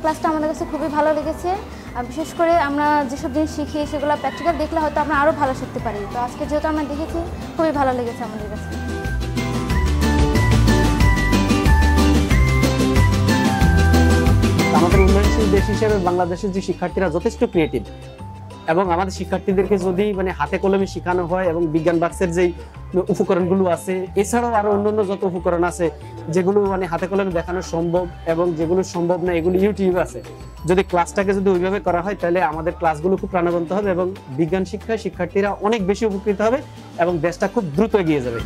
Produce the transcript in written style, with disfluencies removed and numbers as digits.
ক্লাসটা আমাদের কাছে খুবই ভালো লেগেছে। বিশেষ করে আমরা যেসব জিনিস শিখি সেগুলো প্র্যাকটিক্যাল দেখলে হয়তো আমরা আরও ভালো শিখতে পারি। তো আজকে যেহেতু আমরা দেখেছি খুবই ভালো লেগেছে আমাদের কাছে। আমাদের উন্নয়নশীল দেশ হিসেবে বাংলাদেশের যে শিক্ষার্থীরা যথেষ্ট ক্রিয়েটিভ, এবং আমাদের শিক্ষার্থীদেরকে যদি হাতে কলমে শেখানো হয় এবং বিজ্ঞান বাক্সের যেই উপকরণগুলো আছে, এছাড়াও আরো অন্যান্য যত উপকরণ আছে যেগুলো হাতে কলমে দেখানো সম্ভব এবং যেগুলো সম্ভব না এগুলো ইউটিউবে আছে, যদি ক্লাসটাকে যদি ওইভাবে করা হয় তাহলে আমাদের ক্লাসগুলো খুব প্রাণবন্ত হবে এবং বিজ্ঞান শিক্ষায় শিক্ষার্থীরা অনেক বেশি উপকৃত হবে এবং দেশটা খুব দ্রুত এগিয়ে যাবে।